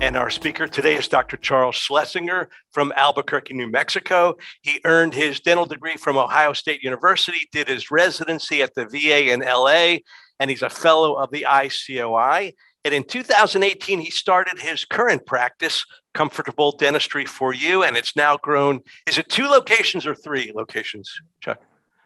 And our speaker today is Dr. Charles Schlesinger from Albuquerque, New Mexico. He earned his dental degree from Ohio State University, did his residency at the VA in LA, and he's a fellow of the ICOI. And in 2018, he started his current practice, Comfortable Dentistry for You, and it's now grown. Is it 2 locations or 3 locations, Chuck?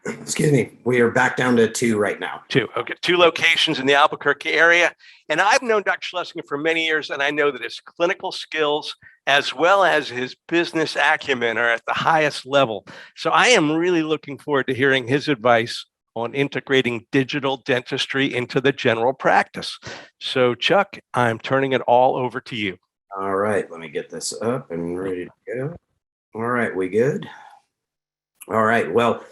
Excuse me. We are back down to 2 right now. 2. Okay. 2 locations in the Albuquerque area. And I've known Dr. Schlesinger for many years, and I know that his clinical skills as well as his business acumen are at the highest level. So I am really looking forward to hearing his advice on integrating digital dentistry into the general practice. So Chuck, I'm turning it all over to you. All right. Let me get this up and ready to go. All right. We good? All right. Well,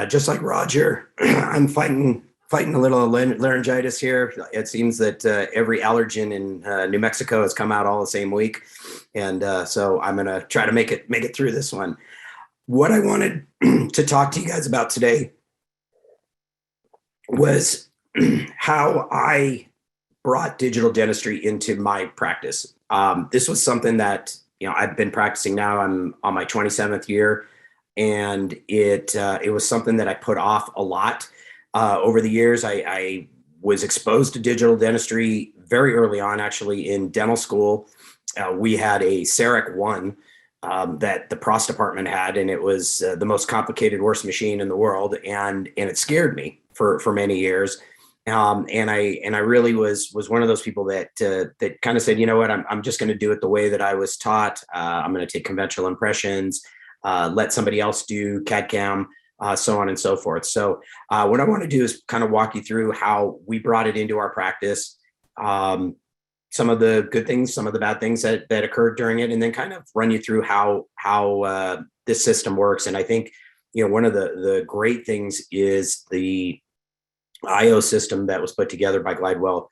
just like Roger, I'm fighting a little laryngitis here. It seems that every allergen in New Mexico has come out all the same week, and so I'm gonna try to make it through this one. What I wanted to talk to you guys about today was how I brought digital dentistry into my practice. This was something that I've been practicing now. I'm on my 27th year. And it was something that I put off a lot over the years. I was exposed to digital dentistry very early on, actually, in dental school. We had a CEREC 1 that the PROS department had, and it was the most complicated, worst machine in the world, and it scared me for many years. And I really was one of those people that kind of said, you know what, I'm just going to do it the way that I was taught. I'm going to take conventional impressions. Let somebody else do CAD/CAM, so on and so forth. So what I want to do is kind of walk you through how we brought it into our practice, some of the good things, some of the bad things that occurred during it, and then kind of run you through how this system works. And I think one of the great things is the IO system that was put together by Glidewell.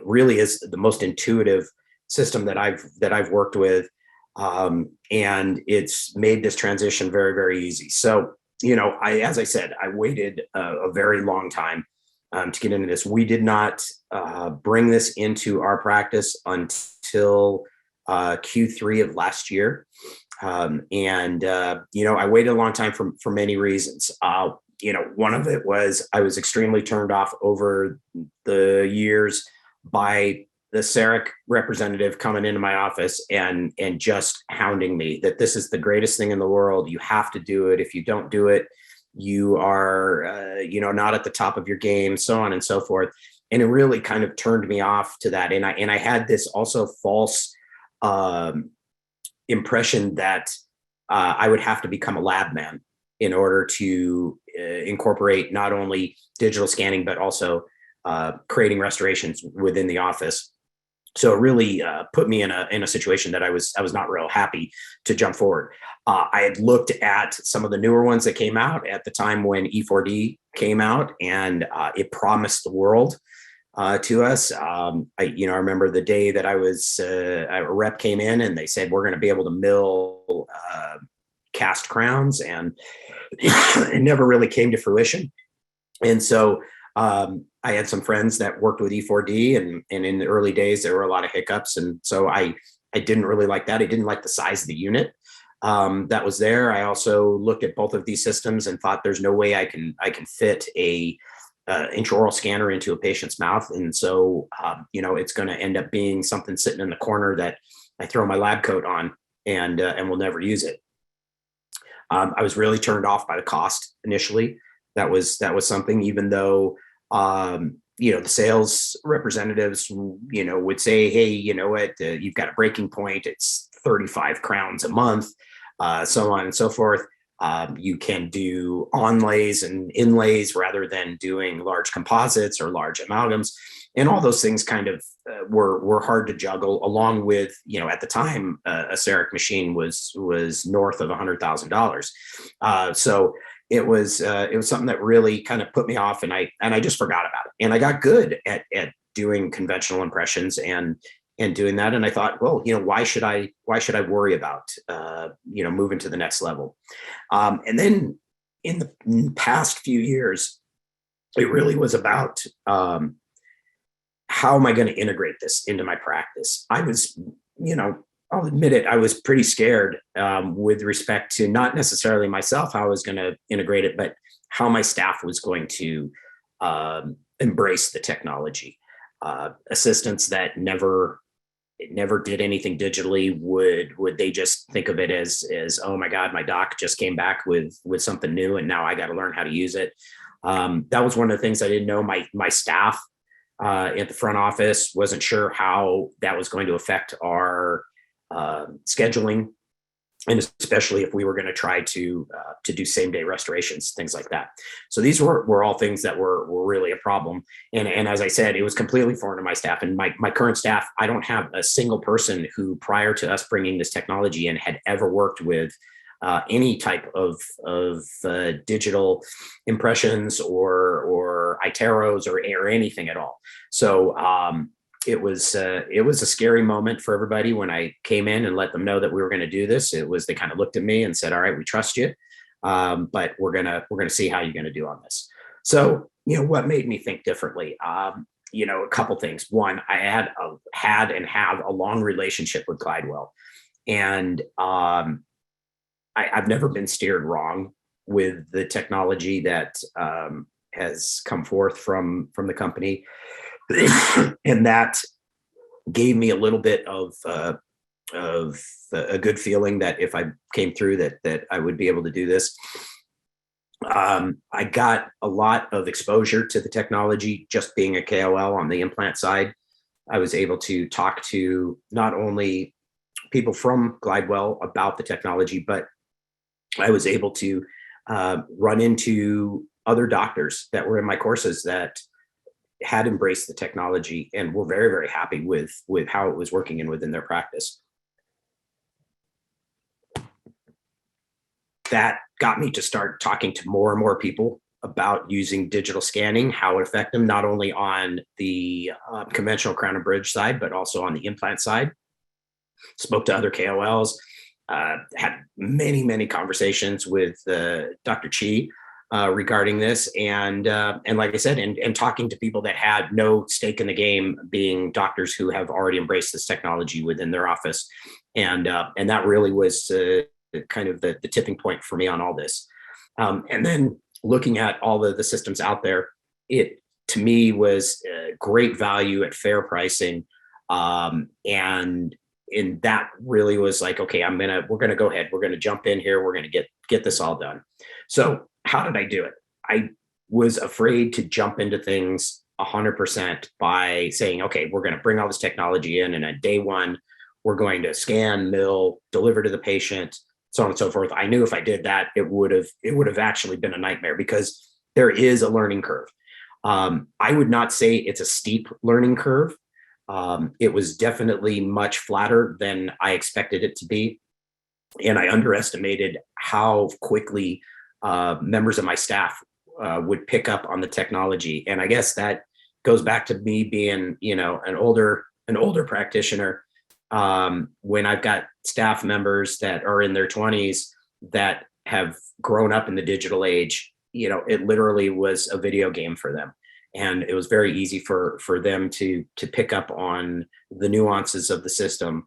Really is the most intuitive system that I've worked with. And it's made this transition very, very easy. So, as I said, I waited a very long time to get into this. We did not bring this into our practice until Q3 of last year. I waited a long time for many reasons. One of it was I was extremely turned off over the years by the CEREC representative coming into my office and just hounding me that this is the greatest thing in the world. You have to do it. If you don't do it, you are, not at the top of your game, so on and so forth. And it really kind of turned me off to that. And I had this also false impression that I would have to become a lab man in order to incorporate not only digital scanning, but also creating restorations within the office. So it really put me in a situation that I was not real happy to jump forward. I had looked at some of the newer ones that came out at the time when E4D came out, and it promised the world to us. I remember the day that a rep came in and they said, we're going to be able to mill cast crowns, and it never really came to fruition. And so I had some friends that worked with E4D, and in the early days, there were a lot of hiccups. And so I didn't really like that. I didn't like the size of the unit that was there. I also looked at both of these systems and thought there's no way I can fit a intraoral scanner into a patient's mouth. And so, it's going to end up being something sitting in the corner that I throw my lab coat on and will never use it. I was really turned off by the cost initially. That was something, even though, the sales representatives, would say, hey, you know what, you've got a breaking point. It's 35 crowns a month, so on and so forth. You can do onlays and inlays rather than doing large composites or large amalgams. And all those things kind of were hard to juggle, along with, at the time, a CEREC machine was north of $100,000. So it was something that really kind of put me off, and I just forgot about it. And I got good at doing conventional impressions and doing that. And I thought, well, why should I worry about moving to the next level? And then in the past few years, it really was about how am I going to integrate this into my practice? I was I'll admit it, I was pretty scared with respect to not necessarily myself, how I was going to integrate it, but how my staff was going to embrace the technology. Assistants that never did anything digitally, would they just think of it as oh my God, my doc just came back with something new and now I got to learn how to use it. That was one of the things I didn't know. My staff at the front office wasn't sure how that was going to affect our scheduling, and especially if we were going to try to do same day restorations, things like that. So these were all things that were really a problem. And as I said, it was completely foreign to my staff. And my current staff, I don't have a single person who, prior to us bringing this technology in, had ever worked with any type of digital impressions or iteros or anything at all. So it was a scary moment for everybody when I came in and let them know that we were going to do this. They kind of looked at me and said, "All right, we trust you, but we're gonna see how you're going to do on this." So what made me think differently? A couple things. One, I had and have a long relationship with Glidewell, and I've never been steered wrong with the technology that has come forth from the company. And that gave me a little bit of a good feeling that if I came through that I would be able to do this. I got a lot of exposure to the technology just being a KOL on the implant side. I was able to talk to not only people from Glidewell about the technology, but I was able to run into other doctors that were in my courses that had embraced the technology and were very, very happy with how it was working and within their practice. That got me to start talking to more and more people about using digital scanning, how it affects them, not only on the conventional crown and bridge side, but also on the implant side. Spoke to other KOLs, had many, many conversations with Dr. Chi regarding this, and like I said, and talking to people that had no stake in the game, being doctors who have already embraced this technology within their office, and that really was kind of the tipping point for me on all this. And then looking at all the systems out there, it to me was great value at fair pricing, and that really was like, okay, we're gonna go ahead, we're gonna jump in here, we're gonna get this all done. So how did I do it? I was afraid to jump into things 100% by saying, okay, we're going to bring all this technology in, and at day one, we're going to scan, mill, deliver to the patient, so on and so forth. I knew if I did that, it would have actually been a nightmare, because there is a learning curve. I would not say it's a steep learning curve. It was definitely much flatter than I expected it to be. And I underestimated how quickly members of my staff would pick up on the technology. And I guess that goes back to me being, an older practitioner. When I've got staff members that are in their 20s that have grown up in the digital age, it literally was a video game for them. And it was very easy for them to pick up on the nuances of the system.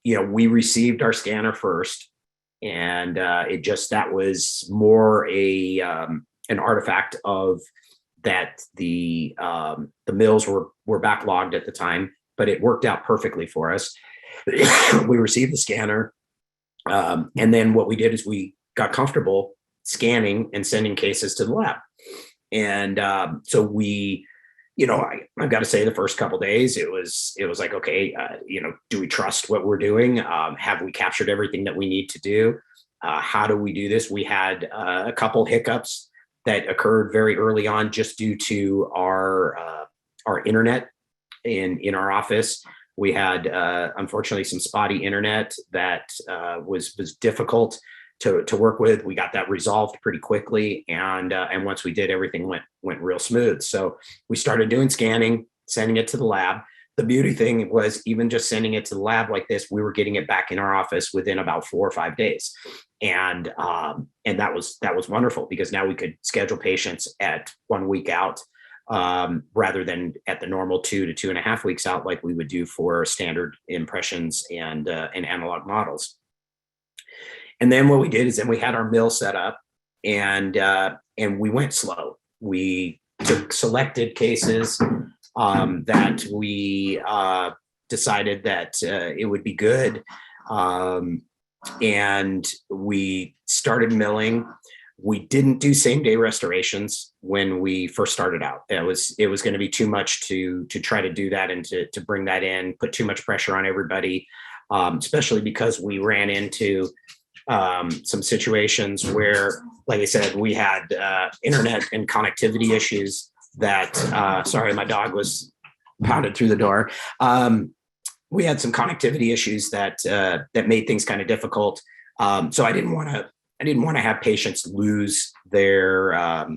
We received our scanner first, and that was more an artifact of that the mills were backlogged at the time, but it worked out perfectly for us. We received the scanner, and then what we did is we got comfortable scanning and sending cases to the lab. And so we, I've got to say, the first couple of days, it was like, okay, do we trust what we're doing? Have we captured everything that we need to do? How do we do this? We had a couple hiccups that occurred very early on, just due to our internet in our office. We had, unfortunately, some spotty internet that was difficult to work with. We got that resolved pretty quickly, and once we did, everything went real smooth. So we started doing scanning, sending it to the lab. The beauty thing was, even just sending it to the lab like this, we were getting it back in our office within about 4 or 5 days, and that was wonderful, because now we could schedule patients at 1 week out. rather than at the normal 2 to 2.5 weeks out, like we would do for standard impressions and analog models. And then what we did is then we had our mill set up, and we went slow. We took selected cases that we decided that it would be good. And we started milling. We didn't do same day restorations when we first started out. It was going to be too much to try to do that and to bring that in, put too much pressure on everybody, especially because we ran into some situations where, like I said, we had internet and connectivity issues that, sorry, my dog was pounded through the door. We had some connectivity issues that made things kind of difficult. So I didn't want to have patients lose their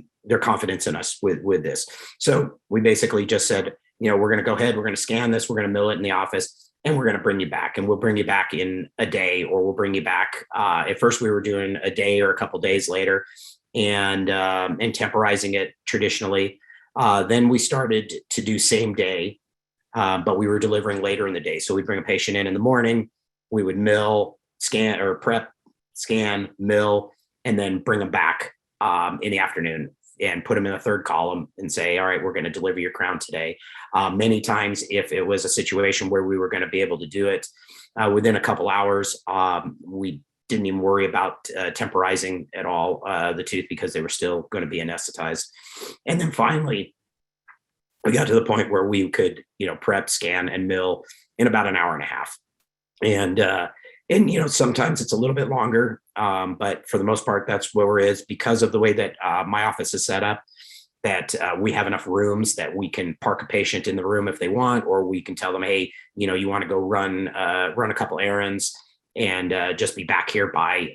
confidence in us with this. So we basically just said, we're going to go ahead, we're going to scan this, we're going to mill it in the office, and we're going to bring you back, and we'll bring you back in a day, or we'll bring you back. At first we were doing a day or a couple days later, and temporizing it traditionally. Then we started to do same day, but we were delivering later in the day. So we'd bring a patient in the morning, we would mill, scan, or prep, scan, mill, and then bring them back in the afternoon and put them in a third column and say, all right, we're going to deliver your crown today. Many times, if it was a situation where we were going to be able to do it within a couple hours, we didn't even worry about temporizing at all the tooth, because they were still going to be anesthetized. And then finally, we got to the point where we could, prep, scan, and mill in about an hour and a half. And sometimes it's a little bit longer, but for the most part, that's where it is, because of the way that my office is set up, that we have enough rooms that we can park a patient in the room if they want, or we can tell them, hey, you want to go run a couple errands and just be back here by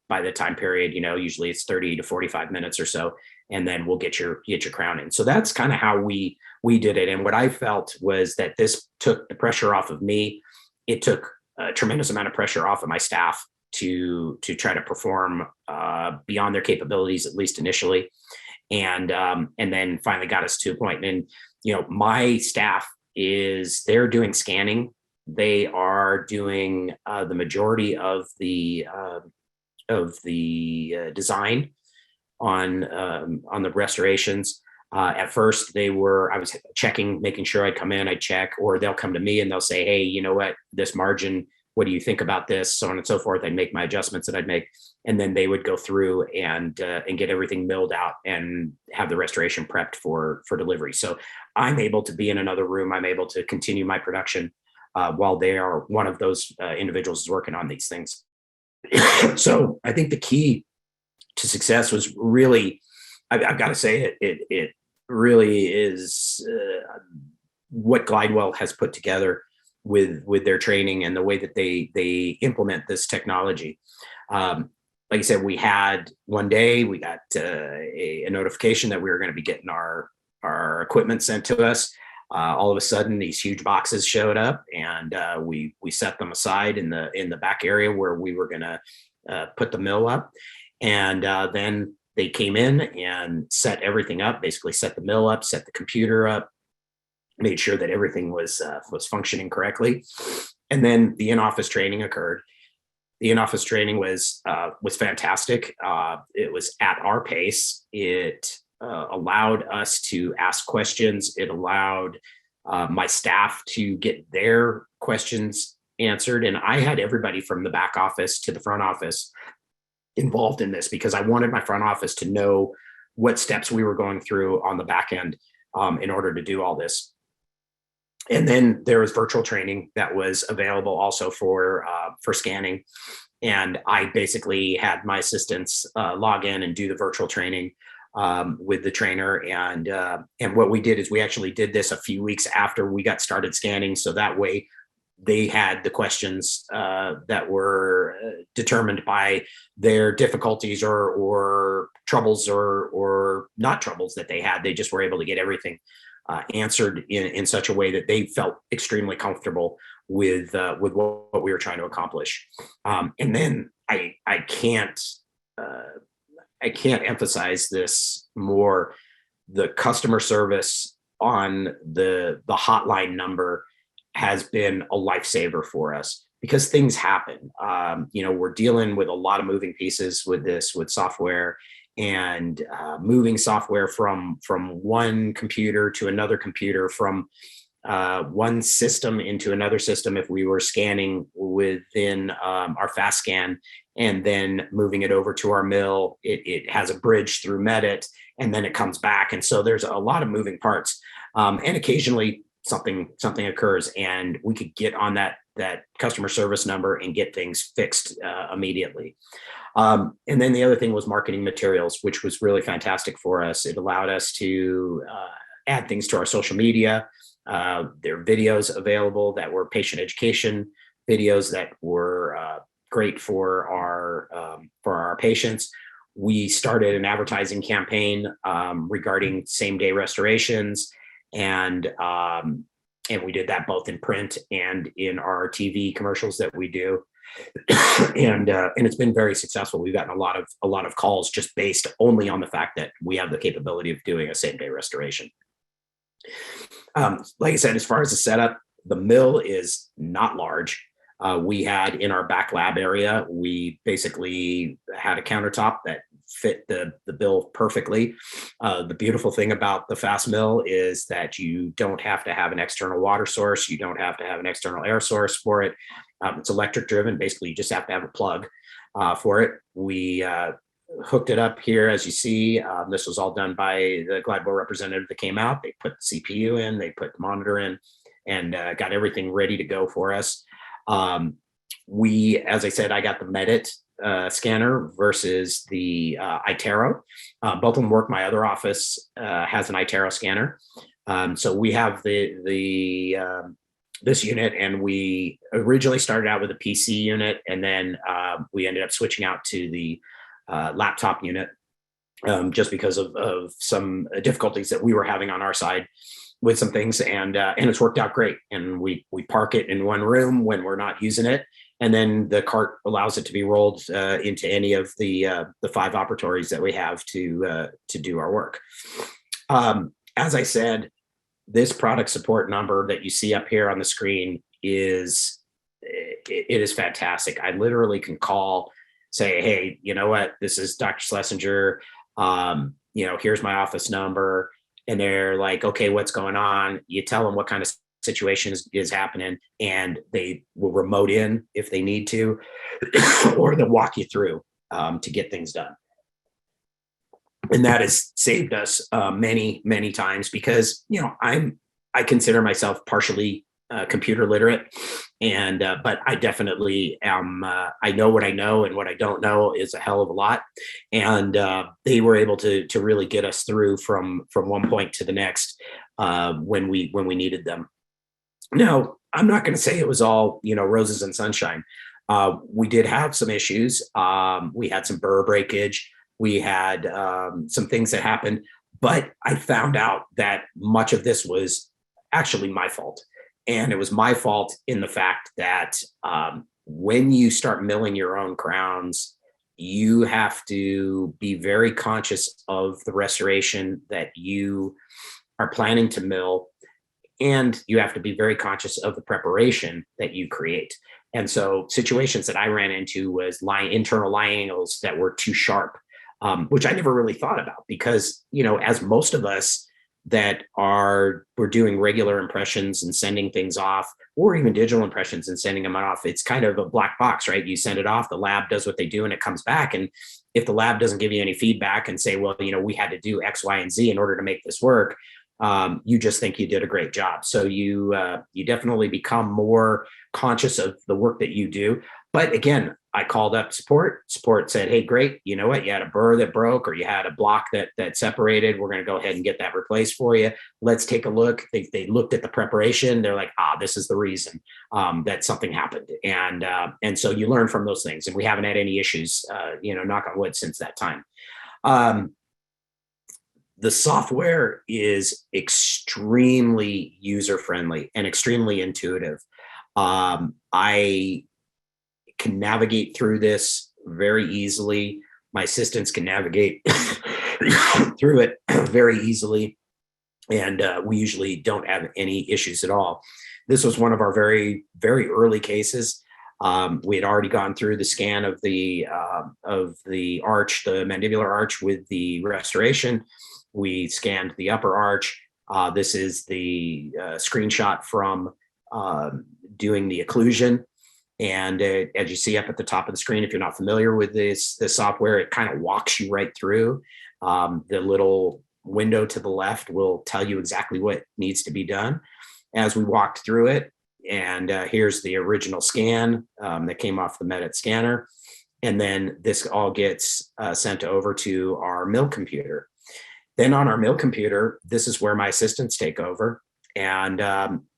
the time period. Usually it's 30 to 45 minutes or so, and then we'll get your crown in. So that's kind of how we did it. And what I felt was that this took the pressure off of me. It took a tremendous amount of pressure off of my staff to try to perform beyond their capabilities, at least initially, and then finally got us to a point. And my staff they're doing scanning. They are doing the majority of the design on the restorations. At first, I was checking, making sure I'd come in, I'd check, or they'll come to me and they'll say, hey, you know what, this margin, what do you think about this? So on and so forth. I'd make my adjustments that I'd make. And then they would go through and get everything milled out and have the restoration prepped for delivery. So I'm able to be in another room. I'm able to continue my production while they are, one of those individuals is working on these things. So I think the key to success was really, I've got to say, it really is what Glidewell has put together with their training and the way that they implement this technology. Like I said, we had one day, we got a notification that we were going to be getting our equipment sent to us. All of a sudden, these huge boxes showed up, and we set them aside in the back area where we were going to put the mill up. And then they came in and set everything up, basically set the mill up, set the computer up, made sure that everything was functioning correctly. And then the in-office training occurred. The in-office training was fantastic. It was at our pace. It allowed us to ask questions. It allowed my staff to get their questions answered. And I had everybody from the back office to the front office involved in this, because I wanted my front office to know what steps we were going through on the back end in order to do all this. And then there was virtual training that was available also for scanning. And I basically had my assistants log in and do the virtual training with the trainer. And what we did is we actually did this a few weeks after we got started scanning. So that way they had the questions that were determined by their difficulties or troubles or not troubles that they had. They just were able to get everything answered in such a way that they felt extremely comfortable with what we were trying to accomplish. And then I can't emphasize this more. the customer service on the hotline number has been a lifesaver for us because things happen. We're dealing with a lot of moving pieces with software, and moving software from one computer to another computer, from one system into another system. If we were scanning within our fast scan and then moving it over to our mill, it has a bridge through Medit, and then it comes back. And so there's a lot of moving parts. And occasionally something occurs, and we could get on that customer service number and get things fixed immediately. And then the other thing was marketing materials, which was really fantastic for us. It allowed us to add things to our social media. There are videos available that were patient education videos that were great for our patients. We started an advertising campaign regarding same-day restorations, and we did that both in print and in our TV commercials that we do. And it's been very successful. We've gotten a lot of calls just based only on the fact that we have the capability of doing a same-day restoration. Like I said, as far as the setup, the mill is not large. We had in our back lab area, we basically had a countertop that fit the bill perfectly. The beautiful thing about the fast mill is that you don't have to have an external water source. You don't have to have an external air source for it. It's electric driven. Basically, you just have to have a plug for it. We hooked it up here, as you see. This was all done by the Gladwell representative that came out. They put the CPU in, they put the monitor in, and got everything ready to go for us. As I said, I got the Medit scanner versus the iTero. Both of them work. My other office has an iTero scanner. So we have this unit, and we originally started out with a PC unit, and then we ended up switching out to the laptop unit just because of some difficulties that we were having on our side with some things, and it's worked out great. And we park it in one room when we're not using it, and then the cart allows it to be rolled into any of the 5 operatories that we have to do our work. As I said, this product support number that you see up here on the screen is fantastic. I literally can call, say, hey, you know what, this is Dr. Schlesinger. Here's my office number. And they're like, okay, what's going on? You tell them what kind of situation is happening, and they will remote in if they need to, or they'll walk you through to get things done. And that has saved us many, many times because, I consider myself partially computer literate, and but I definitely am. I know what I know, and what I don't know is a hell of a lot. And they were able to really get us through from one point to the next when we needed them. Now, I'm not going to say it was all roses and sunshine. We did have some issues. We had some burr breakage. We had some things that happened, but I found out that much of this was actually my fault. And it was my fault in the fact that when you start milling your own crowns, you have to be very conscious of the restoration that you are planning to mill. And you have to be very conscious of the preparation that you create. And so situations that I ran into was internal line angles that were too sharp, which I never really thought about because, as most of us that we're doing regular impressions and sending things off, or even digital impressions and sending them off, it's kind of a black box, right? You send it off, the lab does what they do, and it comes back. And if the lab doesn't give you any feedback and say, well, we had to do X, Y, and Z in order to make this work, you just think you did a great job. So you definitely become more conscious of the work that you do. But again, I called up support. Support said, hey, great. You know what? You had a burr that broke, or you had a block that separated. We're going to go ahead and get that replaced for you. Let's take a look. They looked at the preparation. They're like, this is the reason that something happened. And so you learn from those things. And we haven't had any issues, knock on wood, since that time. The software is extremely user-friendly and extremely intuitive. I can navigate through this very easily. My assistants can navigate through it very easily. And we usually don't have any issues at all. This was one of our very, very early cases. We had already gone through the scan of the arch, the mandibular arch, with the restoration. We scanned the upper arch. This is the screenshot from doing the occlusion. And as you see up at the top of the screen, if you're not familiar with this software, it kind of walks you right through. The little window to the left will tell you exactly what needs to be done as we walked through it. And here's the original scan that came off the Medit scanner. And then this all gets sent over to our mill computer. Then on our mill computer, this is where my assistants take over, and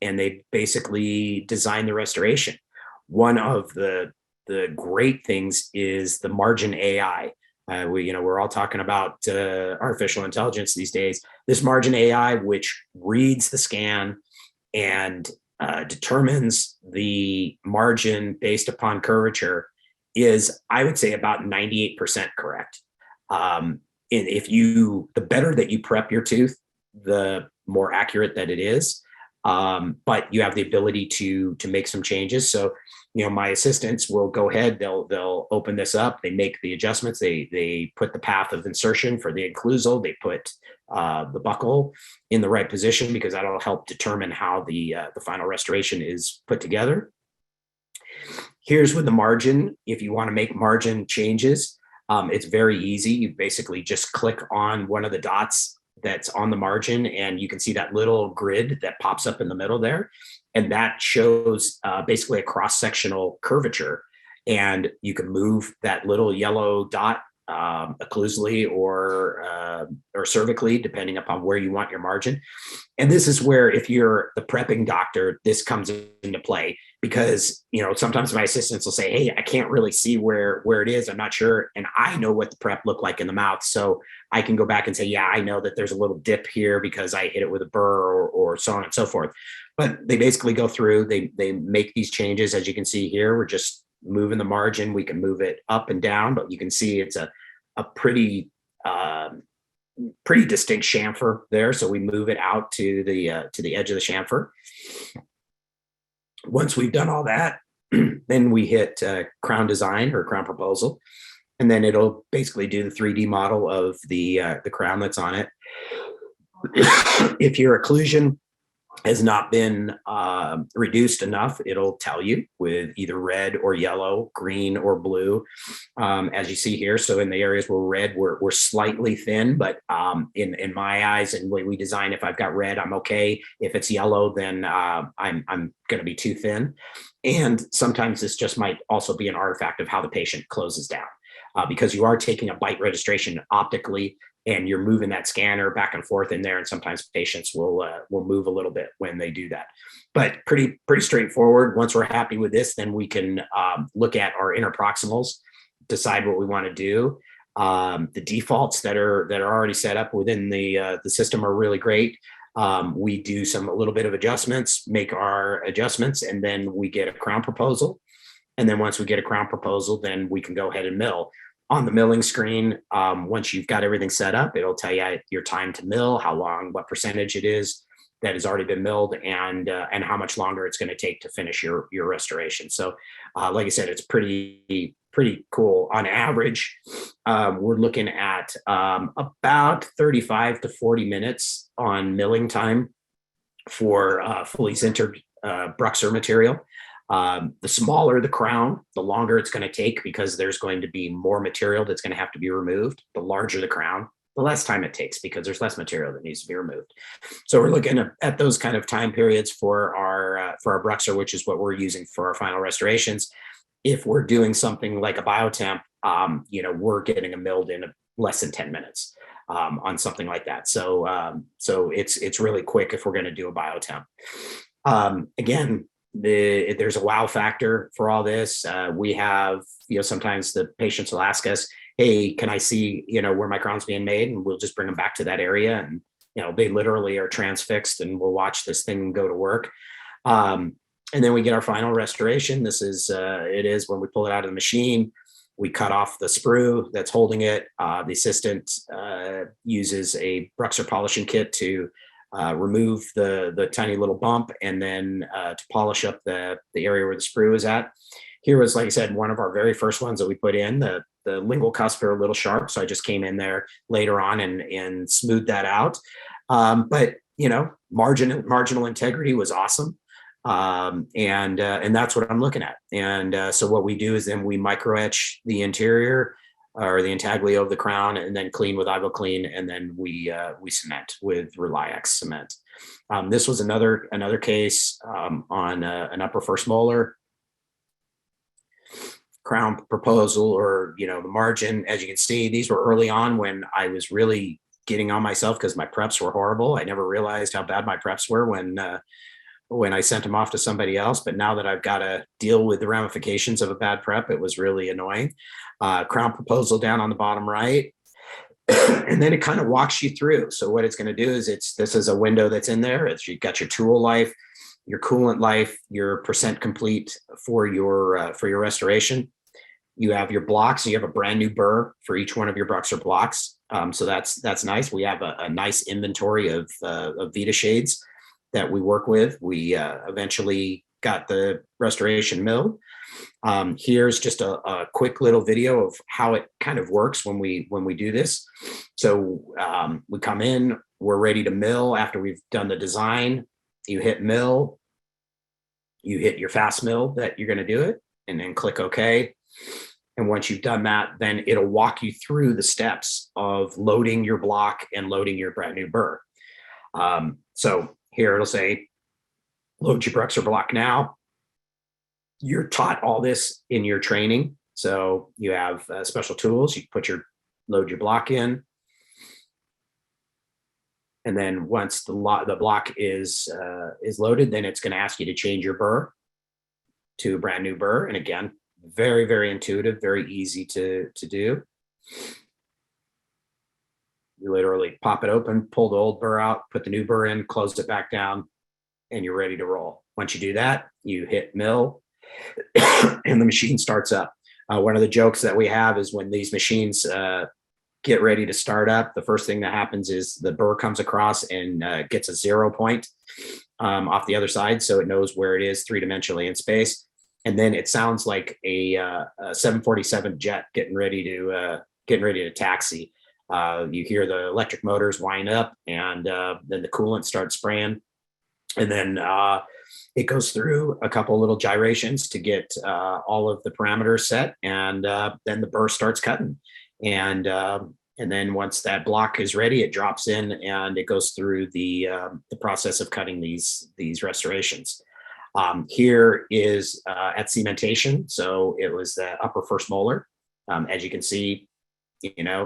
they basically design the restoration. One of the great things is the margin AI. We're all talking about artificial intelligence these days. This margin AI, which reads the scan and determines the margin based upon curvature, is, I would say, about 98% correct. And the better that you prep your tooth, the more accurate that it is. But you have the ability to make some changes. So, my assistants will go ahead, they'll open this up, they make the adjustments, they put the path of insertion for the occlusal, they put the buckle in the right position, because that'll help determine how the final restoration is put together. Here's with the margin. If you want to make margin changes, it's very easy. You basically just click on one of the dots that's on the margin, and you can see that little grid that pops up in the middle there. And that shows basically a cross-sectional curvature. And you can move that little yellow dot occlusally or cervically, depending upon where you want your margin. And this is where, if you're the prepping doctor, this comes into play, because sometimes my assistants will say, "Hey, I can't really see where it is. I'm not sure." And I know what the prep looked like in the mouth, so I can go back and say, "Yeah, I know that there's a little dip here because I hit it with a burr," or so on and so forth. But they basically go through, they make these changes. As you can see here, we're just moving the margin. We can move it up and down, but you can see it's a pretty distinct chamfer there. So we move it out to the edge of the chamfer. Once we've done all that, then we hit crown design or crown proposal, and then it'll basically do the 3D model of the crown that's on it. If your occlusion has not been reduced enough, it'll tell you with either red or yellow, green or blue, as you see here. So in the areas where red, we're slightly thin, but in my eyes and the way we design, if I've got red, I'm okay. If it's yellow, then I'm going to be too thin. And sometimes this just might also be an artifact of how the patient closes down, because you are taking a bite registration optically, and you're moving that scanner back and forth in there. And sometimes patients will move a little bit when they do that. But pretty straightforward. Once we're happy with this, then we can look at our interproximals, decide what we want to do. The defaults that are already set up within the system are really great. We do a little bit of adjustments, make our adjustments, and then we get a crown proposal. And then once we get a crown proposal, then we can go ahead and mill. On the milling screen, once you've got everything set up, it'll tell you your time to mill, how long, what percentage it is that has already been milled, and how much longer it's going to take to finish your restoration. So, like I said, it's pretty cool. On average, we're looking at about 35 to 40 minutes on milling time for fully sintered Bruxer material. The smaller the crown, the longer it's going to take, because there's going to be more material that's going to have to be removed. The larger the crown, the less time it takes, because there's less material that needs to be removed. So we're looking at those kind of time periods for our Bruxer, which is what we're using for our final restorations. If we're doing something like a biotemp, we're getting them milled in less than 10 minutes on something like that. So it's really quick if we're going to do a biotemp. Again, there's a wow factor for all this. We have, sometimes the patients will ask us, "Hey, can I see, where my crown's being made?" And we'll just bring them back to that area. And, they literally are transfixed, and we'll watch this thing go to work. And then we get our final restoration. This is, it is when we pull it out of the machine. We cut off the sprue that's holding it. The assistant uses a Bruxer polishing kit to remove the tiny little bump, and then to polish up the area where the sprue is at. Here was, like I said, one of our very first ones that we put in. The lingual cusp are a little sharp, so I just came in there later on and smoothed that out. But marginal integrity was awesome. And that's what I'm looking at. And so what we do is then we micro etch the interior or the intaglio of the crown, and then clean with IvoClean, and then we cement with Reliax cement. This was another case on an upper first molar crown proposal, or the margin. As you can see, these were early on when I was really getting on myself because my preps were horrible. I never realized how bad my preps were when I sent them off to somebody else. But now that I've got to deal with the ramifications of a bad prep, it was really annoying. Crown proposal down on the bottom right. And then it kind of walks you through. So what it's going to do is this is a window that's in there. You've got your tool life, your coolant life, your percent complete for your restoration. You have your blocks. You have a brand new burr for each one of your Bruxer blocks. So that's nice. We have a nice inventory of Vita shades that we work with. We eventually got the restoration milled. Here's just a quick little video of how it kind of works when we do this. So we come in, we're ready to mill after we've done the design. You hit mill, you hit your fast mill that you're going to do it, and then click OK. And once you've done that, then it'll walk you through the steps of loading your block and loading your brand new burr. So here it'll say, load your Bruxer block now. You're taught all this in your training. So you have special tools. You load your block in. And then once the block is loaded, then it's going to ask you to change your burr to a brand new burr. And again, very, very intuitive, very easy to do. You literally pop it open, pull the old burr out, put the new burr in, close it back down, and you're ready to roll. Once you do that, you hit mill and the machine starts up. One of the jokes that we have is when these machines get ready to start up, the first thing that happens is the burr comes across and gets a 0 point off the other side, so it knows where it is three-dimensionally in space. And then it sounds like a 747 jet getting ready to taxi. You hear the electric motors wind up, and then the coolant starts spraying, and then it goes through a couple little gyrations to get all of the parameters set, and then the burr starts cutting. And then once that block is ready, it drops in and it goes through the process of cutting these restorations. Here is at cementation. So it was the upper first molar. As you can see,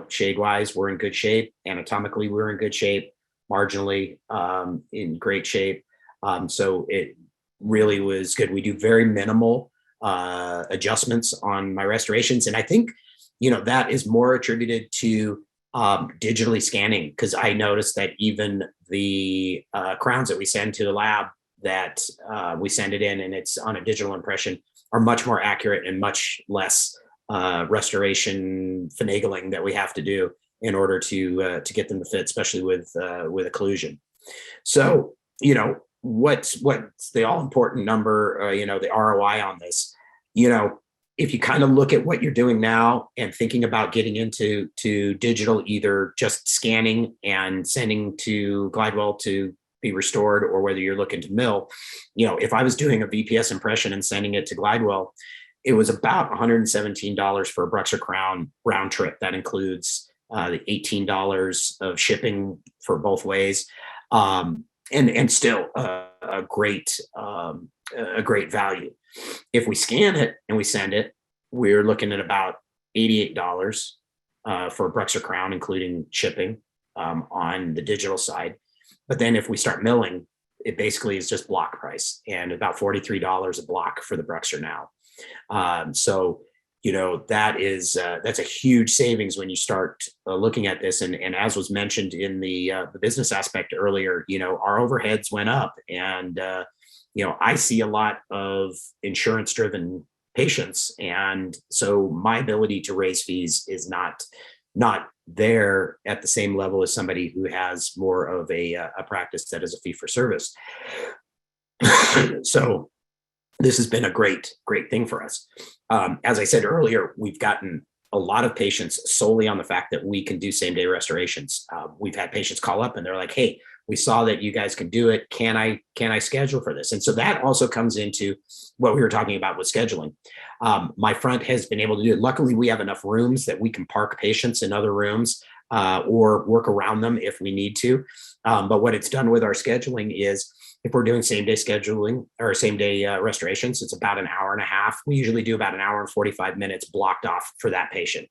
shade wise, we're in good shape. Anatomically, we're in good shape. Marginally, in great shape. So it really was good. We do very minimal adjustments on my restorations. And I think, that is more attributed to digitally scanning, because I noticed that even the crowns that we send to the lab, that we send it in and it's on a digital impression, are much more accurate and much less restoration finagling that we have to do in order to get them to fit, especially with occlusion. So, what's the all important number, the ROI on this, if you kind of look at what you're doing now and thinking about getting into digital, either just scanning and sending to Glidewell to be restored, or whether you're looking to mill, if I was doing a VPS impression and sending it to Glidewell, it was about $117 for a Bruxer crown round trip. That includes the $18 of shipping for both ways, and still a great value. If we scan it and we send it, we're looking at about $88 for a Bruxer crown, including shipping on the digital side. But then if we start milling, it basically is just block price, and about $43 a block for the Bruxer now. So, that's a huge savings when you start looking at this. And as was mentioned in the business aspect earlier, our overheads went up, and I see a lot of insurance-driven patients. And so my ability to raise fees is not there at the same level as somebody who has more of a practice that is a fee for service. So this has been a great thing for us. As I said earlier, we've gotten a lot of patients solely on the fact that we can do same day restorations. We've had patients call up and they're like, hey, we saw that you guys can do it. Can I schedule for this? And so that also comes into what we were talking about with scheduling. My front has been able to do it. Luckily, we have enough rooms that we can park patients in other rooms or work around them if we need to. But what it's done with our scheduling is, if we're doing same day scheduling or same day restorations, it's about an hour and a half. We usually do about an hour and 45 minutes blocked off for that patient.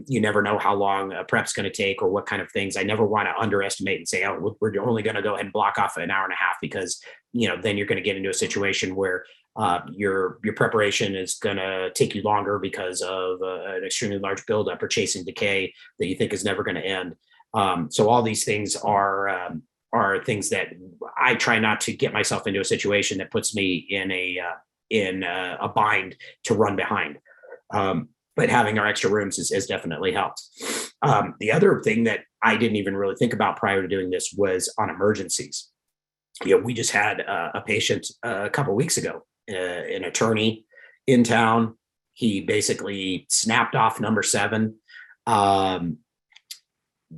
You never know how long a prep's going to take or what kind of things. I never want to underestimate and say, oh, we're only going to go ahead and block off an hour and a half, because, then you're going to get into a situation where your preparation is going to take you longer because of an extremely large buildup or chasing decay that you think is never going to end. So all these things are things that I try not to get myself into a situation that puts me in a bind to run behind. But having our extra rooms has definitely helped. The other thing that I didn't even really think about prior to doing this was on emergencies. We just had a patient a couple of weeks ago, an attorney in town. He basically snapped off number 7, had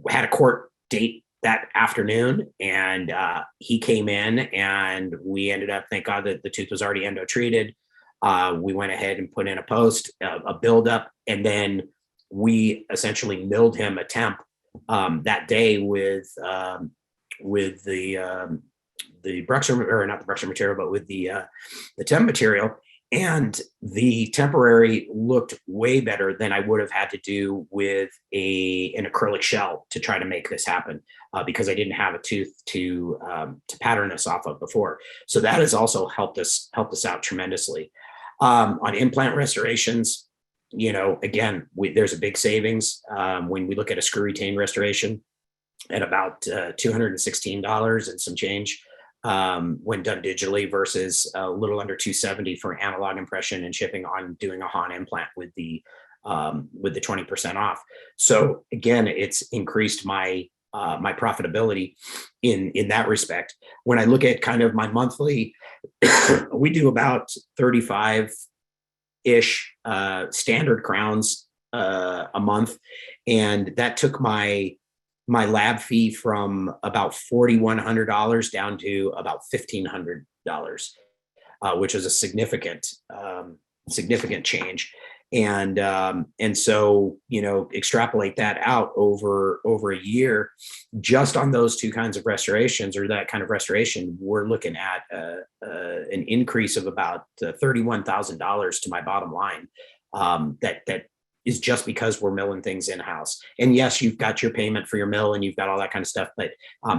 a court date that afternoon, and he came in, and we ended up, thank God that the tooth was already endo treated. We went ahead and put in a post, a buildup, and then we essentially milled him a temp that day with the Bruxer, or not the Bruxer material, but with the temp material. And the temporary looked way better than I would have had to do with an acrylic shell to try to make this happen, because I didn't have a tooth to pattern this off of before. So that has also helped us out tremendously. On implant restorations, again, there's a big savings when we look at a screw retain restoration at about $216 and some change. When done digitally versus a little under $270 for analog impression and shipping on doing a Han implant with the 20% off. So again, it's increased my profitability in that respect. When I look at kind of my monthly, we do about 35-ish standard crowns a month, and that took my lab fee from about $4,100 down to about $1,500, which is a significant change. And so, extrapolate that out over a year, just on those two kinds of restorations, or that kind of restoration, we're looking at an increase of about $31,000 to my bottom line. That is just because we're milling things in-house. And yes, you've got your payment for your mill and you've got all that kind of stuff, but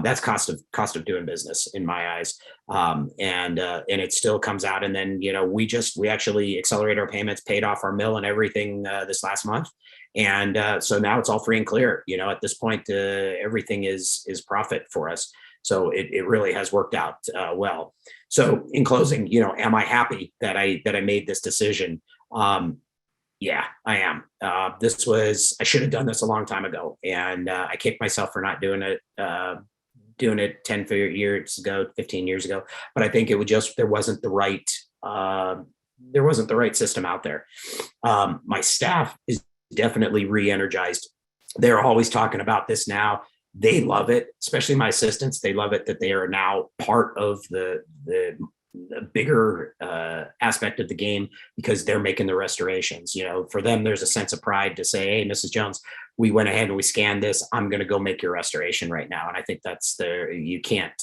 that's cost of doing business in my eyes. And it still comes out. And then, we actually accelerated our payments, paid off our mill and everything this last month. And so now it's all free and clear. At this point, everything is profit for us. So it really has worked out well. So in closing, am I happy that I made this decision? Yeah, I am. I should have done this a long time ago. And I kicked myself for not doing it 10 years ago, 15 years ago. But I think there wasn't the right system out there. My staff is definitely re-energized. They're always talking about this now. They love it, especially my assistants. They love it that they are now part of the bigger aspect of the game, because they're making the restorations. For them, there's a sense of pride to say, hey, Mrs. Jones, we went ahead and we scanned this. I'm going to go make your restoration right now. And I think that's you can't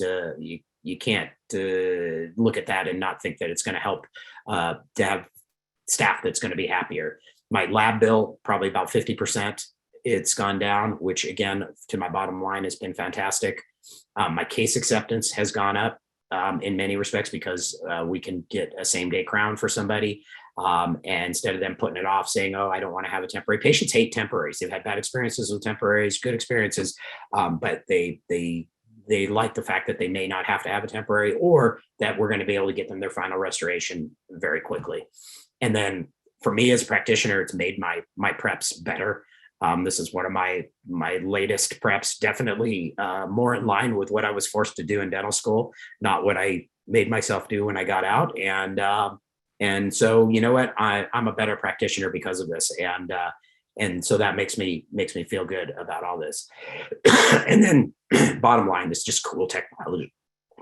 look at that and not think that it's going to help to have staff that's going to be happier. My lab bill, probably about 50%. It's gone down, which again, to my bottom line, has been fantastic. My case acceptance has gone up in many respects, because we can get a same day crown for somebody. And instead of them putting it off saying, oh, I don't want to have a temporary. Patients hate temporaries. They've had bad experiences with temporaries, good experiences, but they like the fact that they may not have to have a temporary, or that we're going to be able to get them their final restoration very quickly. And then for me as a practitioner, it's made my preps better. This is one of my latest preps, definitely more in line with what I was forced to do in dental school, not what I made myself do when I got out. And so, you know what, I'm a better practitioner because of this. And so that makes me feel good about all this. And then bottom line, it's just cool technology.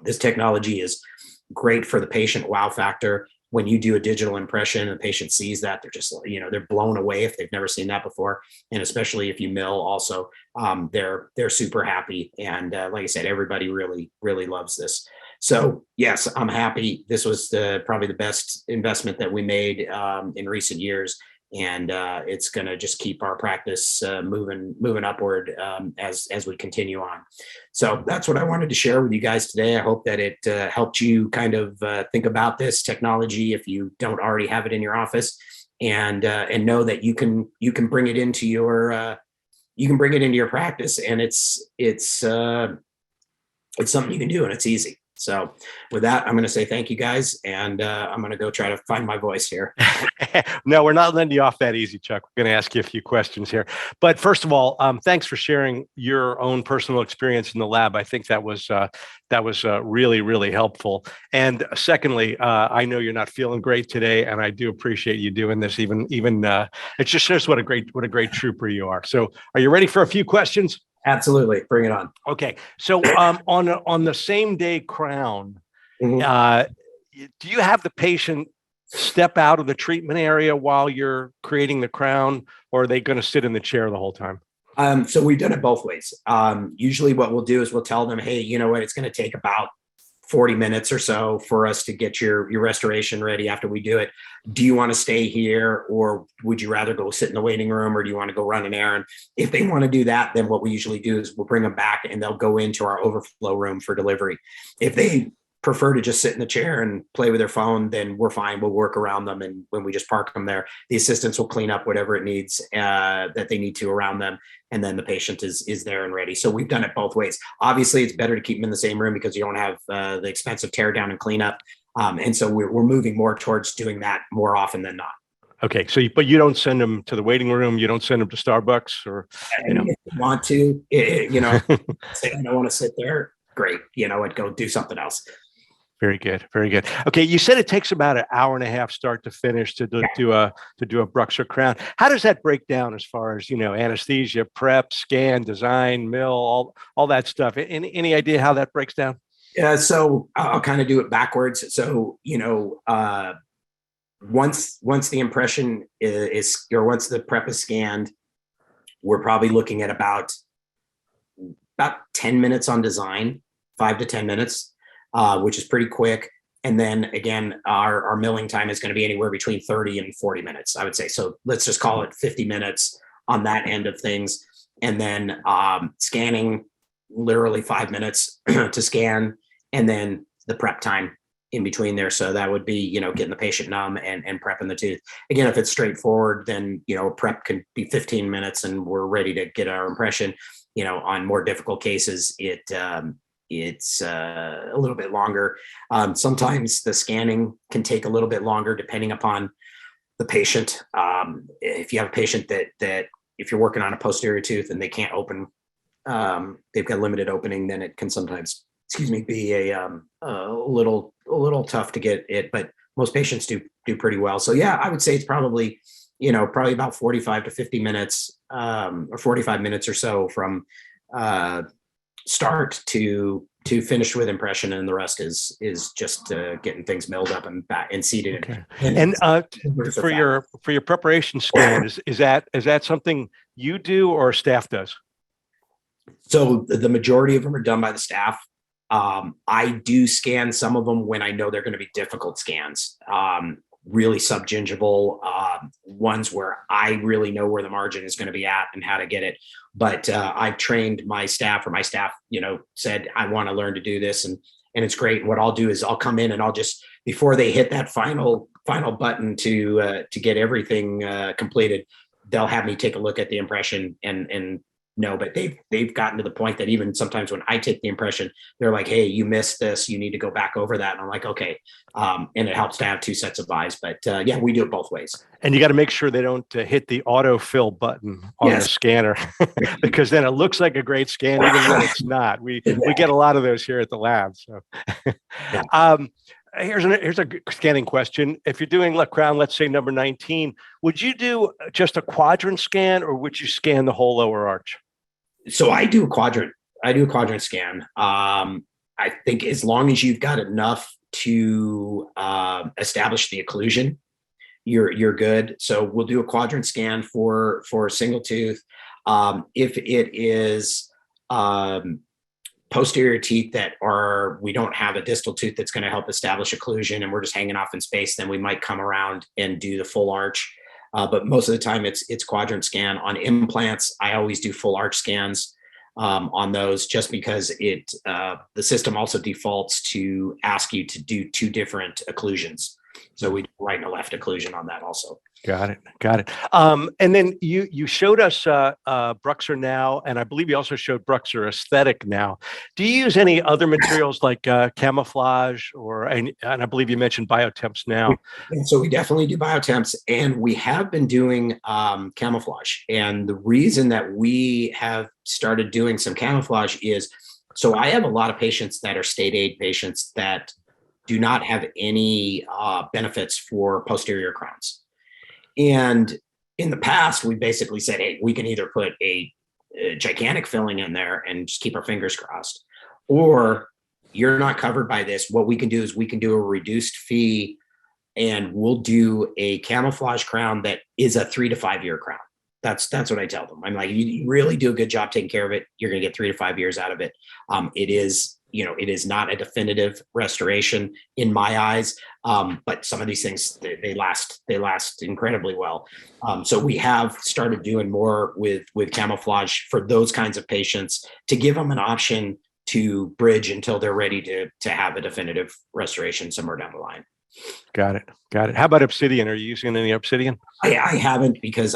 This technology is great for the patient wow factor. When you do a digital impression and the patient sees that, they're just, they're blown away if they've never seen that before. And especially if you mill also, they're super happy. And like I said, everybody really, really loves this. So yes, I'm happy. This was probably the best investment that we made in recent years. And it's going to just keep our practice moving upward as we continue on. So that's what I wanted to share with you guys today. I hope that it helped you kind of think about this technology if you don't already have it in your office, and know that you can bring it into your practice, and it's something you can do, and it's easy. So with that, I'm going to say thank you guys, and I'm going to go try to find my voice here. No, we're not letting you off that easy, Chuck. We're going to ask you a few questions here. But first of all, thanks for sharing your own personal experience in the lab. I think that was really, really helpful. And secondly, I know you're not feeling great today, and I do appreciate you doing this. Even it just shows what a great trooper you are. So, are you ready for a few questions? Absolutely. Bring it on. Okay. So on the same day crown, do you have the patient step out of the treatment area while you're creating the crown, or are they going to sit in the chair the whole time? So we've done it both ways. Usually what we'll do is we'll tell them, hey, you know what, it's going to take about 40 minutes or so for us to get your restoration ready after we do it. Do you want to stay here, or would you rather go sit in the waiting room, or do you want to go run an errand? If they want to do that, then what we usually do is we'll bring them back and they'll go into our overflow room for delivery. If they prefer to just sit in the chair and play with their phone, then we're fine. We'll work around them. And when we just park them there, the assistants will clean up whatever it needs that they need to around them. And then the patient is there and ready. So we've done it both ways. Obviously, it's better to keep them in the same room because you don't have the expensive tear down and cleanup. And so we're moving more towards doing that more often than not. Okay. So, but you don't send them to the waiting room. You don't send them to Starbucks, or, If you want to, say I don't want to sit there. Great. And go do something else. Very good. Very good. Okay. You said it takes about an hour and a half start to finish to do a brush or crown. How does that break down as far as, anesthesia, prep, scan, design, mill, all that stuff? Any idea how that breaks down? Yeah. So I'll kind of do it backwards. So, once the impression is, or once the prep is scanned, we're probably looking at about 10 minutes on design, 5 to 10 minutes. Which is pretty quick. And then again, our milling time is going to be anywhere between 30 and 40 minutes, I would say. So let's just call it 50 minutes on that end of things. And then scanning, literally 5 minutes to scan, and then the prep time in between there. So that would be, getting the patient numb and prepping the tooth. Again, if it's straightforward, then, prep can be 15 minutes and we're ready to get our impression. On more difficult cases, it's a little bit longer. Sometimes the scanning can take a little bit longer depending upon the patient. If you have a patient that if you're working on a posterior tooth and they can't open, they've got limited opening, then it can sometimes, be a little tough to get it, but most patients do pretty well. So yeah, I would say it's probably about 45 to 50 minutes, or 45 minutes or so from start to finish with impression, and the rest is just getting things milled up and back and seated. Okay. And for your preparation scan, is that something you do or staff does? So the majority of them are done by the staff. I do scan some of them when I know they're going to be difficult scans. Really subgingival ones where I really know where the margin is going to be at and how to get it. But I've trained my staff, or my staff, said, I want to learn to do this. And it's great. And what I'll do is I'll come in and I'll just, before they hit that final button to get everything completed, they'll have me take a look at the impression and No, but they've gotten to the point that even sometimes when I take the impression, they're like, "Hey, you missed this. You need to go back over that." And I'm like, "Okay," and it helps to have two sets of eyes. But yeah, we do it both ways. And you got to make sure they don't hit the autofill button on the Yes. scanner, because then it looks like a great scan even when it's not. We get a lot of those here at the lab. So, Yeah. here's a scanning question. If you're doing crown, let's say number 19, would you do just a quadrant scan, or would you scan the whole lower arch? So I do a quadrant. I do a quadrant scan. I think as long as you've got enough to establish the occlusion, you're good. So we'll do a quadrant scan for a single tooth. If it is posterior teeth that we don't have a distal tooth that's going to help establish occlusion, and we're just hanging off in space, then we might come around and do the full arch. But most of the time it's quadrant scan. On implants, I always do full arch scans on those, just because the system also defaults to ask you to do two different occlusions. So we do right and a left occlusion on that also. Got it. And then you showed us Bruxer Now, and I believe you also showed Bruxer Aesthetic Now. Do you use any other materials like camouflage, and I believe you mentioned biotemps now? So we definitely do biotemps, and we have been doing camouflage. And the reason that we have started doing some camouflage is, so I have a lot of patients that are state aid patients that do not have any benefits for posterior crowns. And in the past, we basically said, hey, we can either put a gigantic filling in there and just keep our fingers crossed, or you're not covered by this. What we can do is we can do a reduced fee, and we'll do a camouflage crown that is a 3 to 5 year crown. That's what I tell them. I'm like, you really do a good job taking care of it, you're going to get 3 to 5 years out of it. It is not a definitive restoration in my eyes, but some of these things they last incredibly well. So we have started doing more with camouflage for those kinds of patients, to give them an option to bridge until they're ready to have a definitive restoration somewhere down the line. Got it. How about Obsidian? Are you using any Obsidian? I haven't, because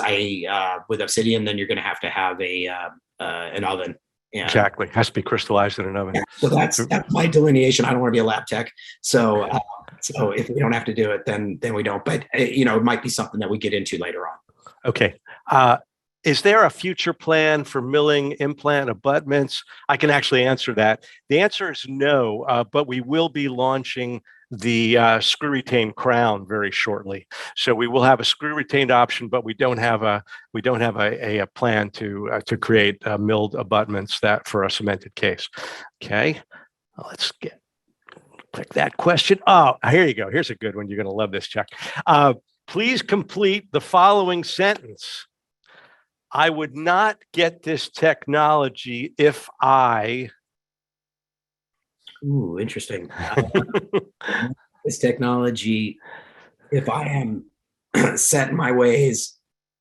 with Obsidian, then you're going to have an oven. Yeah. Exactly. Has to be crystallized in an oven. Yeah. So that's my delineation. I don't want to be a lab tech. So if we don't have to do it, then we don't. But it might be something that we get into later on. Okay. Is there a future plan for milling implant abutments? I can actually answer that. The answer is no, but we will be launching the screw retained crown very shortly. So we will have a screw retained option, but we don't have a plan to create milled abutments that for a cemented case. Okay, let's click that question. Oh, here you go. Here's a good one. You're going to love this, Chuck. Please complete the following sentence. I would not get this technology if I... Ooh, interesting. This technology, if I am set in my ways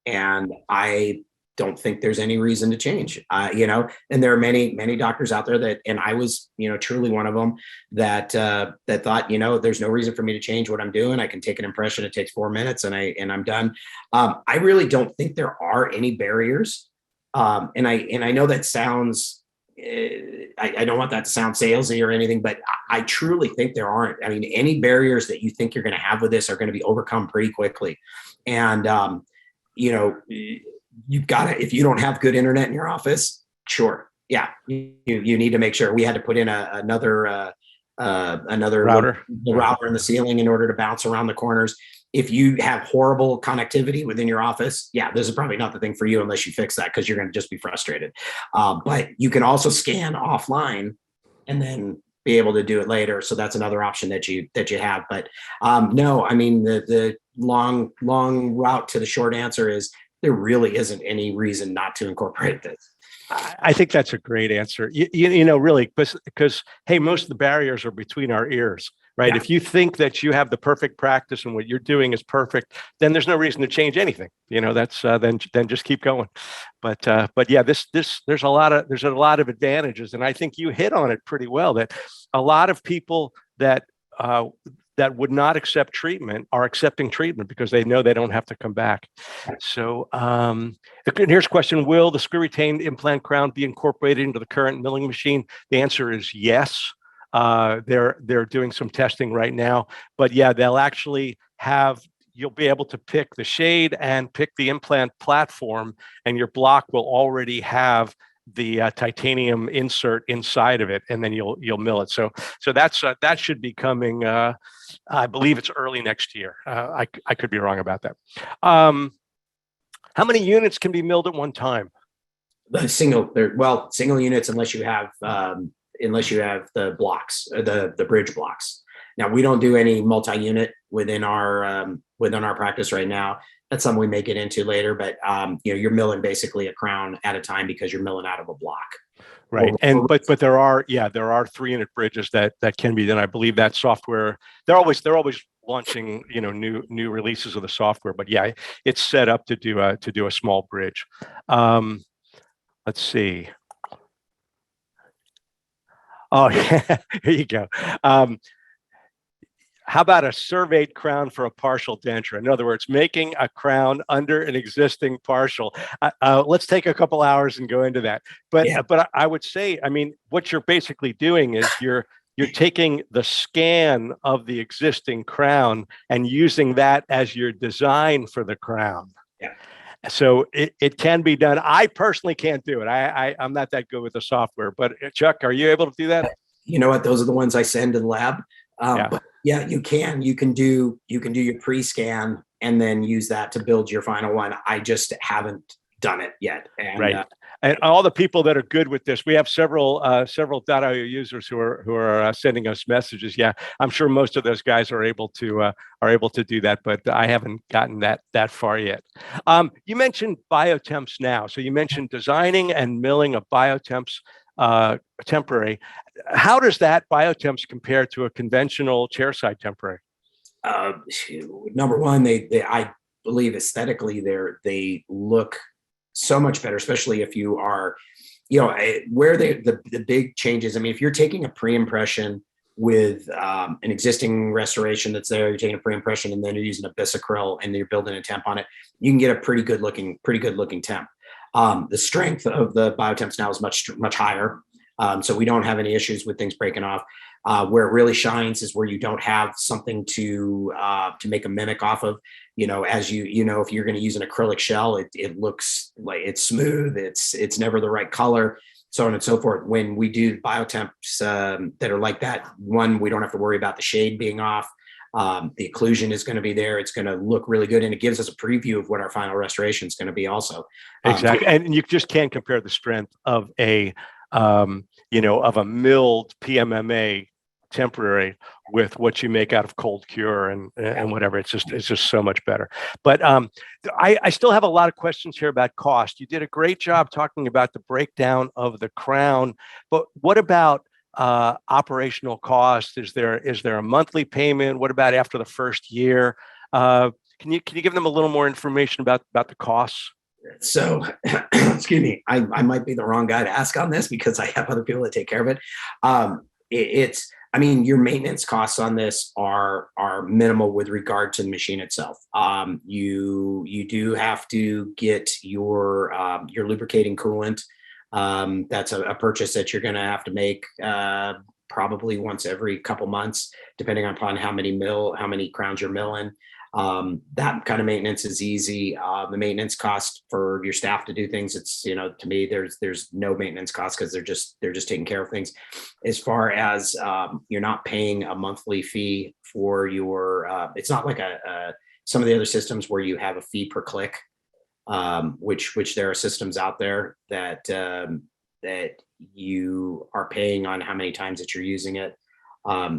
and I don't think there's any reason to change, and there are many doctors out there that, and I was, truly one of them that thought, there's no reason for me to change what I'm doing. I can take an impression. It takes 4 minutes and I'm done. I really don't think there are any barriers. And I know that sounds, I don't want that to sound salesy or anything, but I truly think there aren't. I mean, any barriers that you think you're going to have with this are going to be overcome pretty quickly. And, you've got to, if you don't have good internet in your office, sure. Yeah. You need to make sure. We had to put in another router in the ceiling in order to bounce around the corners. If you have horrible connectivity within your office, yeah, this is probably not the thing for you unless you fix that, because you're going to just be frustrated. But you can also scan offline and then be able to do it later. So that's another option that you have. But no, I mean, the long route to the short answer is there really isn't any reason not to incorporate this. I think that's a great answer. Really, because hey, most of the barriers are between our ears, right? Yeah. If you think that you have the perfect practice and what you're doing is perfect, then there's no reason to change anything. That's then just keep going. But yeah, there's a lot of advantages, and I think you hit on it pretty well. That a lot of people that that would not accept treatment are accepting treatment because they know they don't have to come back. So here's a question: will the screw retained implant crown be incorporated into the current milling machine? The answer is yes. They're doing some testing right now, but yeah, they'll actually have. You'll be able to pick the shade and pick the implant platform, and your block will already have the titanium insert inside of it, and then you'll mill it. So that's that should be coming. I believe it's early next year. I could be wrong about that. How many units can be milled at one time? Single units, unless you have the blocks, the bridge blocks. Now, we don't do any multi-unit within our practice right now. That's something we may get into later, but you're milling basically a crown at a time because you're milling out of a block. Right. But there are 3-unit bridges that can be done. I believe that software, they're always launching, new releases of the software, but yeah, it's set up to do a small bridge. Let's see. Oh, yeah, here you go. How about a surveyed crown for a partial denture? In other words, making a crown under an existing partial. Let's take a couple hours and go into that. But I would say, I mean, what you're basically doing is you're taking the scan of the existing crown and using that as your design for the crown. Yeah. So it can be done. I personally can't do it. I'm not that good with the software. But Chuck, are you able to do that? You know what? Those are the ones I send to the lab. But yeah, you can do your pre-scan and then use that to build your final one. I just haven't done it yet. And, right. And all the people that are good with this, we have several .io users who are sending us messages. Yeah, I'm sure most of those guys are able to do that, but I haven't gotten that far yet. You mentioned biotemps now, so you mentioned designing and milling a biotemps temporary. How does that biotemps compare to a conventional chairside temporary? Number one, I believe aesthetically they look so much better, especially if you are, where the big changes. I mean, if you're taking a pre-impression with an existing restoration that's there, you're taking a pre-impression and then you're using a bisacryl and you're building a temp on it, you can get a pretty good looking temp. The strength of the biotemps now is much higher. So we don't have any issues with things breaking off. Where it really shines is where you don't have something to make a mimic off of. As if you're going to use an acrylic shell, it looks like it's smooth. It's never the right color, so on and so forth. When we do biotemps that are like that, one, we don't have to worry about the shade being off. The occlusion is going to be there. It's going to look really good, and it gives us a preview of what our final restoration is going to be also. Exactly, and you just can't compare the strength of a milled PMMA temporary with what you make out of cold cure and whatever. It's just so much better. But I still have a lot of questions here about cost. You did a great job talking about the breakdown of the crown, but what about operational cost? Is there a monthly payment? What about after the first year? Can you give them a little more information about the costs? So, excuse me, I might be the wrong guy to ask on this because I have other people that take care of it. Your maintenance costs on this are minimal with regard to the machine itself. You do have to get your lubricating coolant. That's a purchase that you're going to have to make probably once every couple months, depending upon how many crowns you're milling. That kind of maintenance is easy. The maintenance cost for your staff to do things, it's, to me, there's no maintenance cost because they're just taking care of things. As far as you're not paying a monthly fee for your, it's not like some of the other systems where you have a fee per click, which there are systems out there that you are paying on how many times that you're using it.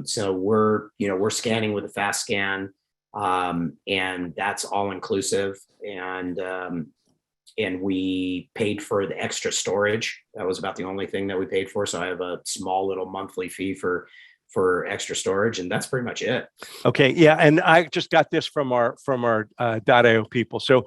So we're scanning with a fast scan. And that's all inclusive. And we paid for the extra storage. That was about the only thing that we paid for. So I have a small little monthly fee for extra storage, and that's pretty much it. Okay. Yeah. And I just got this from our .io people. So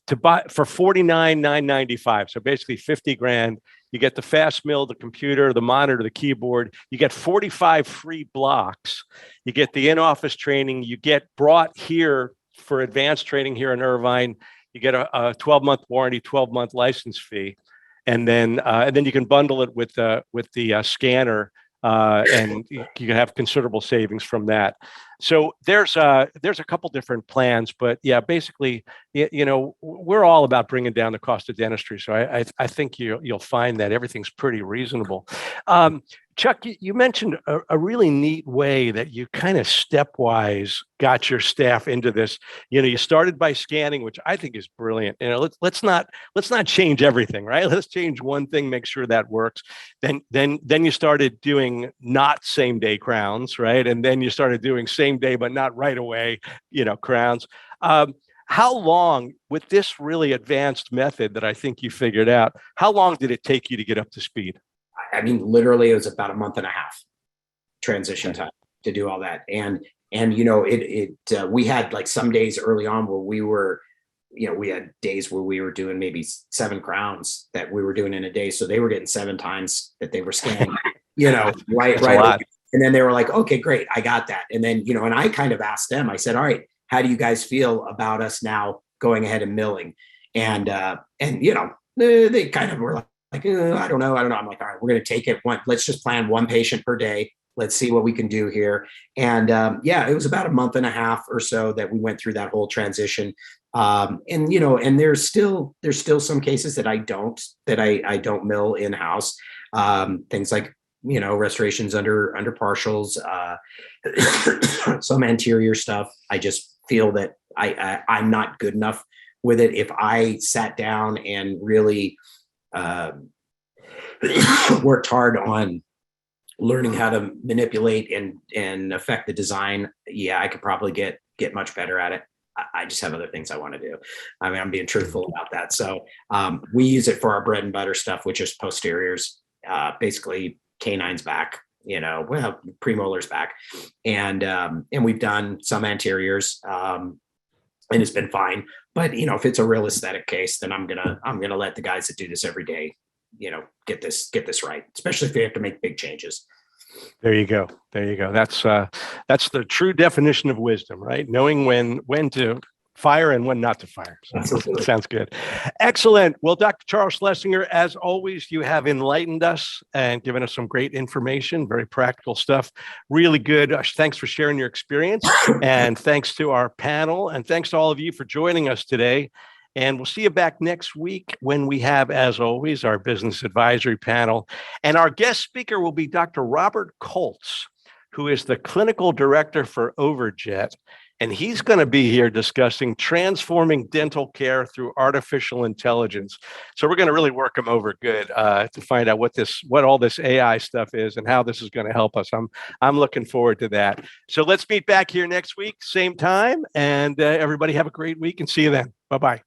to buy for $49,995, so basically $50,000, You get the fast mill, the computer, the monitor, the keyboard. You get 45 free blocks. You get the in-office training. You get brought here for advanced training here in Irvine. You get a 12-month warranty, 12-month license fee, and then you can bundle it with the scanner, and you can have considerable savings from that. So there's a couple different plans, but yeah, basically, we're all about bringing down the cost of dentistry. So I think you'll find that everything's pretty reasonable. Chuck, you mentioned a really neat way that you kind of stepwise got your staff into this. You started by scanning, which I think is brilliant. Let's not change everything, right? Let's change one thing, make sure that works. Then you started doing not same day crowns, right? And then you started doing same day but not right away, crowns. How long, with this really advanced method that I think you figured out, how long did it take you to get up to speed? I mean, literally, it was about a month and a half transition time to do all that. And we had like some days early on where we had days where we were doing maybe 7 crowns that we were doing in a day. So they were getting 7 times that they were scanning, right. And then they were like, okay, great, I got that. And then, and I kind of asked them, I said, all right, how do you guys feel about us now going ahead and milling? And they kind of were like, I don't know. I'm like, all right, we're going to take it let's just plan 1 patient per day. Let's see what we can do here. And it was about a month and a half or so that we went through that whole transition. And there's still some cases that I don't mill in-house. Things like, restorations under partials, some anterior stuff. I just feel that I'm not good enough with it. If I sat down and really worked hard on learning how to manipulate and affect the design, I could probably get much better at it. I just have other things I want to do. I mean, I'm being truthful about that. So we use it for our bread and butter stuff, which is posteriors, basically canines back, premolars back, and we've done some anteriors, and it's been fine. But if it's a real aesthetic case, then I'm gonna let the guys that do this every day, get this right, especially if they have to make big changes. There you go. That's the true definition of wisdom, right? Knowing when to fire and when not to fire. So sounds good. Excellent. Well, Dr. Charles Schlesinger, as always, you have enlightened us and given us some great information, very practical stuff. Really good. Thanks for sharing your experience. And thanks to our panel. And thanks to all of you for joining us today. And we'll see you back next week when we have, as always, our business advisory panel. And our guest speaker will be Dr. Robert Koltz, who is the clinical director for Overjet. And he's going to be here discussing transforming dental care through artificial intelligence. So we're going to really work him over good to find out what all this AI stuff is and how this is going to help us. I'm looking forward to that. So let's meet back here next week, same time. And everybody have a great week and see you then. Bye-bye.